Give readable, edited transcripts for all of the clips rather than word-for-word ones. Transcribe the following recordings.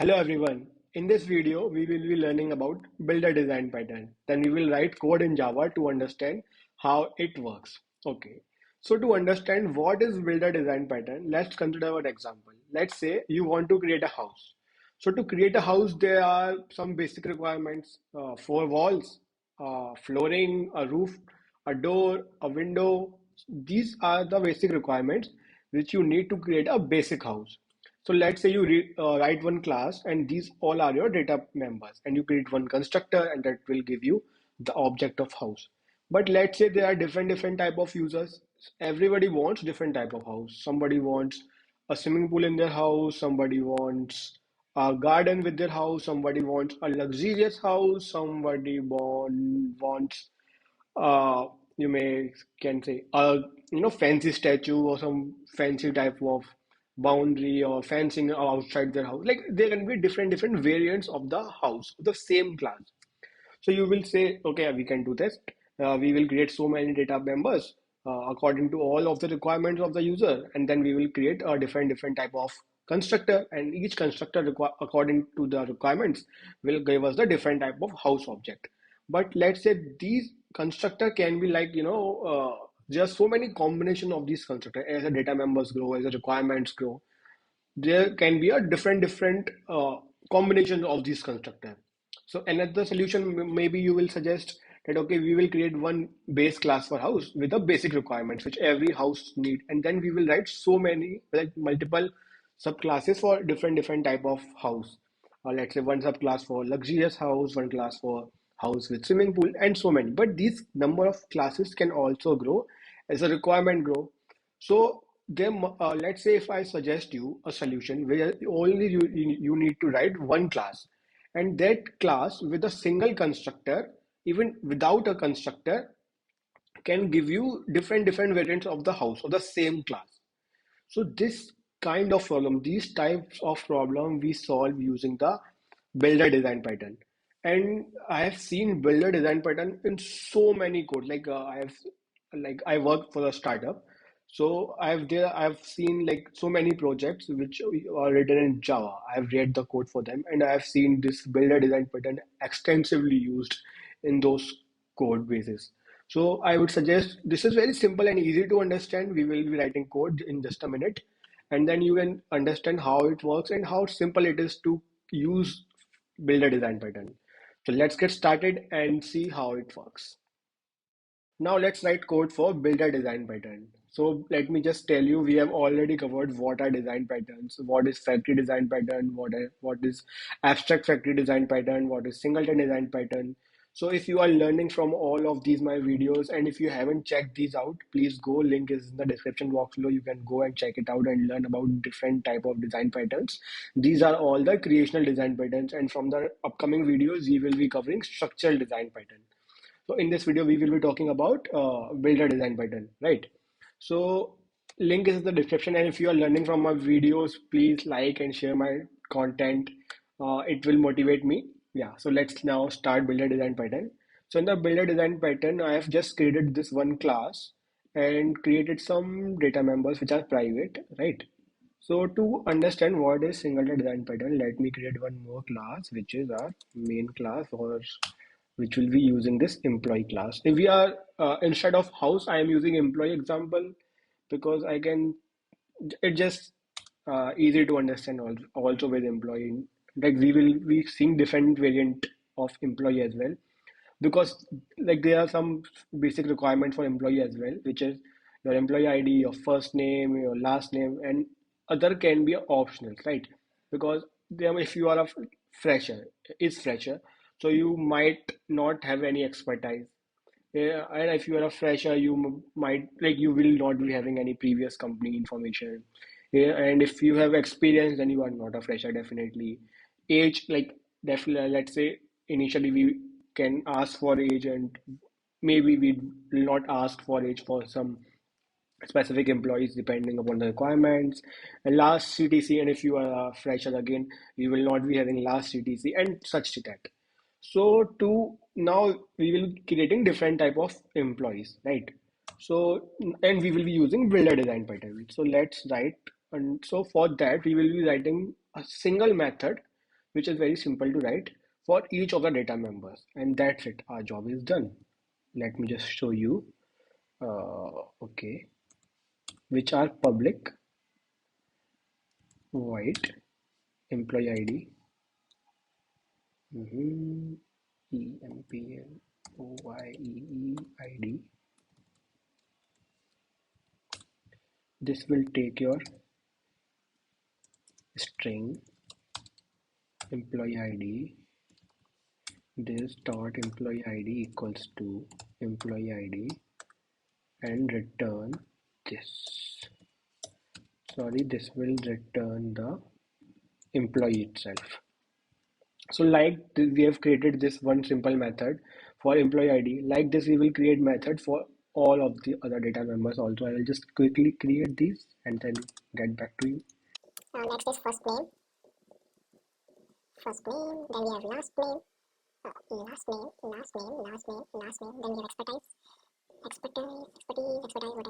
Hello everyone. In this video, we will be learning about builder design pattern. Then we will write code in Java to understand how it works. Okay. So to understand what is builder design pattern, let's consider an example. Let's say you want to create a house. So to create a house, there are some basic requirements: four walls, flooring, a roof, a door, a window. These are the basic requirements which you need to create a basic house. So let's say you write one class and these all are your data members, and you create one constructor and that will give you the object of house. But let's say there are different type of users. Everybody wants different type of house. Somebody wants a swimming pool in their house, somebody wants a garden with their house, somebody wants a luxurious house, somebody wants uh you may can say a fancy statue or some fancy type of boundary or fencing outside their house. Like there can be different variants of the house of the same class. So you will say, okay, we can do this. We will create so many data members according to all of the requirements of the user, and then we will create a different type of constructor, and each constructor according to the requirements will give us the different type of house object. But let's say these constructor can be like just so many combination of these constructor. As the data members grow, as the requirements grow, there can be a different combinations of these constructor. So another solution, maybe you will suggest that okay, we will create one base class for house with the basic requirements which every house need, and then we will write so many, like multiple subclasses for different type of house. Let's say one subclass for luxurious house, one class for house with swimming pool, and so many. But these number of classes can also grow as a requirement grow. So let's say if I suggest you a solution where only you need to write one class, and that class with a single constructor, even without a constructor, can give you different variants of the house or the same class. So this kind of problem, these types of problem we solve using the builder design pattern. And I have seen builder design pattern in so many codes. I work for a startup. So I've seen like so many projects which are written in Java. I've read the code for them and I have seen this builder design pattern extensively used in those code bases. So I would suggest this is very simple and easy to understand. We will be writing code in just a minute, and then you can understand how it works and how simple it is to use builder design pattern. So let's get started and see how it works. Now let's write code for builder design pattern. So let me just tell you, we have already covered what are design patterns, what is factory design pattern, what is abstract factory design pattern, what is singleton design pattern. So if you are learning from all of these my videos, and if you haven't checked these out, please go. Link is in the description box below. You can go and check it out and learn about different type of design patterns. These are all the creational design patterns, and from the upcoming videos, we will be covering structural design pattern. So in this video, we will be talking about builder design pattern, right? So link is in the description, and if you are learning from my videos, please like and share my content. It will motivate me. Yeah. So let's now start builder design pattern. So in the builder design pattern, I have just created this one class and created some data members which are private, right? So to understand what is singleton design pattern, let me create one more class, which is our main class, or which will be using this employee class. If we are instead of house, I am using employee example because I can. It just easy to understand also with employee. Like we will be seeing different variant of employee as well, because like there are some basic requirements for employee as well, which is your employee ID, your first name, your last name, and other can be optional, right? Because there, if you are a fresher, is fresher, so you might not have any expertise. Yeah, and if you are a fresher, might like you will not be having any previous company information. Yeah, and if you have experience, then you are not a fresher, definitely. Age, like definitely, let's say initially we can ask for age, and maybe we will not ask for age for some specific employees depending upon the requirements. And last CTC, and if you are a fresher again, we will not be having last CTC and such to that. So to now we will be creating different type of employees, right? So and we will be using builder design pattern. So let's write, and so for that we will be writing a single method which is very simple to write for each of the data members. And that's it. Our job is done. Let me just show you. Okay, which are public, void, employee ID, EMPLOYEE ID. This will take your string employee ID. This dot employee ID equals to employee ID and return this. Sorry, this will return the employee itself. So like we have created this one simple method for employee ID. Like this, we will create method for all of the other data members also. I will just quickly create these and then get back to you. Next is first name. Then we have last name. Last name. Then we have expertise, whatever.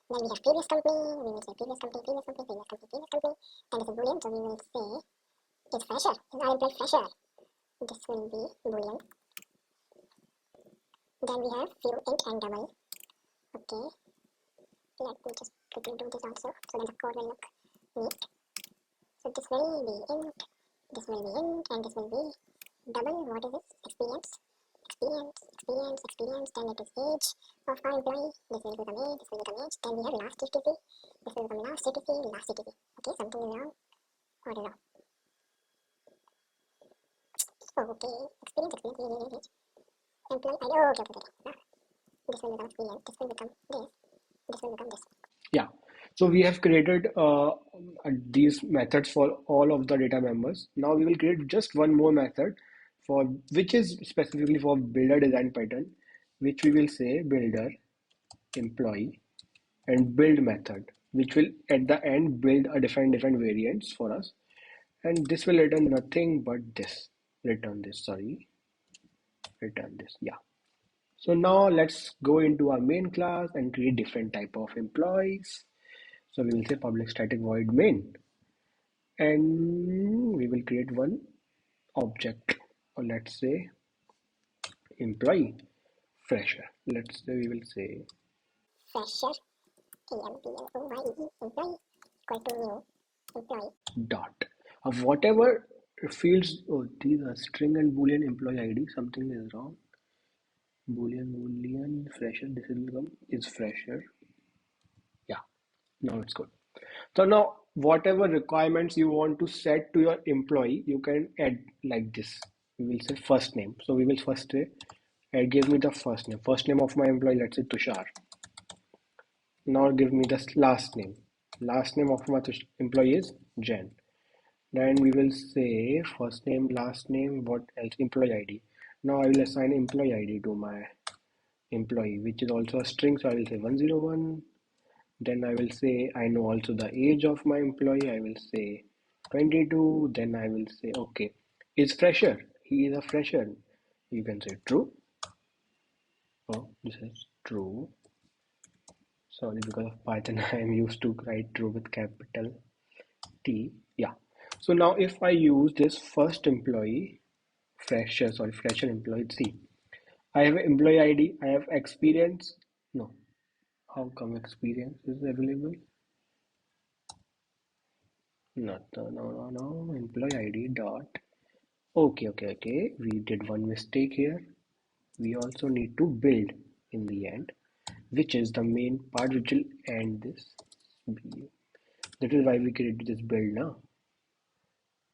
Then we have previous company. We will say previous company. Then this is Boolean, so we will say it's fresher. Is our employee fresher? This will be Boolean. Then we have few int and double. Okay. Let me just quickly do this also, so then the code will look neat. So this will be int, this will be int, and this will be double. What is this? Experience. Then it is age of our employee. This will become age. Then we have last CTC. This will become last CTC. Okay, something is wrong. What is wrong? Okay, experience. Employee ID. Oh, okay. This will become experience. This will become this. Yeah. So we have created these methods for all of the data members. Now we will create just one more method for which is specifically for builder design pattern, which we will say builder employee and build method, which will at the end build a different variants for us. And this will return nothing but this. Return this. Yeah. So now let's go into our main class and create different type of employees. So we will say public static void main, and we will create one object, or let's say employee fresher. Let's say we will say fresher, employee equal to new employee dot of whatever fields. Oh, these are string and boolean employee ID. Something is wrong. Boolean fresher. This will become is fresher. Yeah, now it's good. So now whatever requirements you want to set to your employee, you can add like this. We will say first name. So we will first say, give me the first name. First name of my employee, let's say Tushar. Now give me the last name. Last name of my employee is Jen. Then we will say first name, last name, what else? Employee ID. Now I will assign employee ID to my employee, which is also a string. So I will say 101. Then I will say I know also the age of my employee. I will say 22. Then I will say okay, is fresher. He is a fresher. You can say true. Oh, this is true. Sorry, because of Python, I am used to write true with capital T. Yeah. So now if I use this first employee, fresher employee, see, I have employee ID, I have experience. No, how come experience is available? No. Employee ID dot. Okay. We did one mistake here. We also need to build in the end, which is the main part which will end this. That is why we created this build now.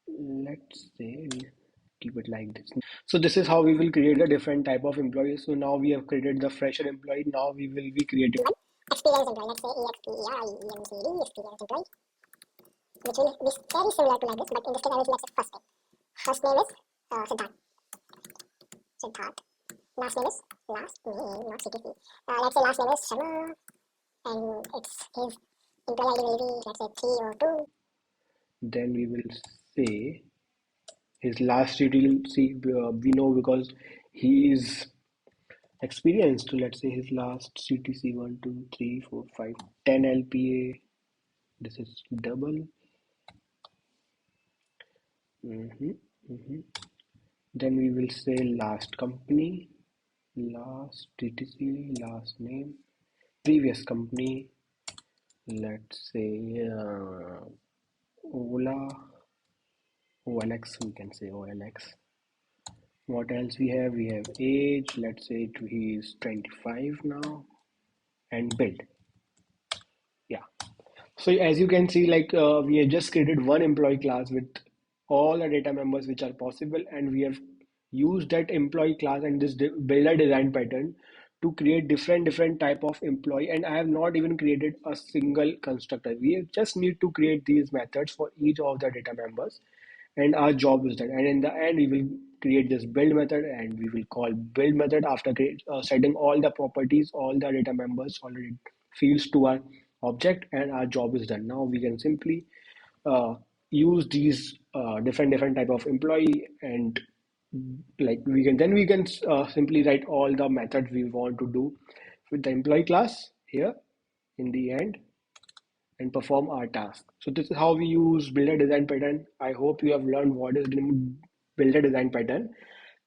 Let's say we keep it like this. So this is how we will create a different type of employees. So now we have created the fresher employee. Now we will be creating experience employee. Let's say EXPERIENCED experience employee, which will be very similar to like this, but in this case I will select first name. First name is Siddharth. Last name is last name, not CTC. Let's say last name is Sharma, and it's his employee ID will be, let's say 302. Then we will say his last CTC. We know because he is experienced. So let's say his last CTC 1, 2, 3, 4, 5, 10 LPA. This is double. Mhm. Then we will say last company, last TTC, last name, previous company. Let's say Ola, OLX. We can say OLX. What else we have? We have age. Let's say he is 25 now, and build. Yeah. So as you can see, like we have just created one employee class with all the data members which are possible, and we have used that employee class and this builder design pattern to create different type of employee. And I have not even created a single constructor. We just need to create these methods for each of the data members, and our job is done. And in the end, we will create this build method, and we will call build method after setting all the properties, all the data members already fields to our object, and our job is done. Now we can simply uh, use these different type of employee, and like we can simply write all the methods we want to do with the employee class here in the end and perform our task. So this is how we use builder design pattern. I hope you have learned what is builder design pattern,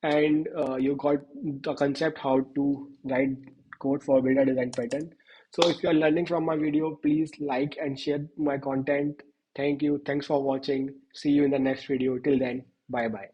and you got the concept how to write code for builder design pattern. So if you are learning from my video, please like and share my content. Thank you. Thanks for watching. See you in the next video. Till then, bye bye.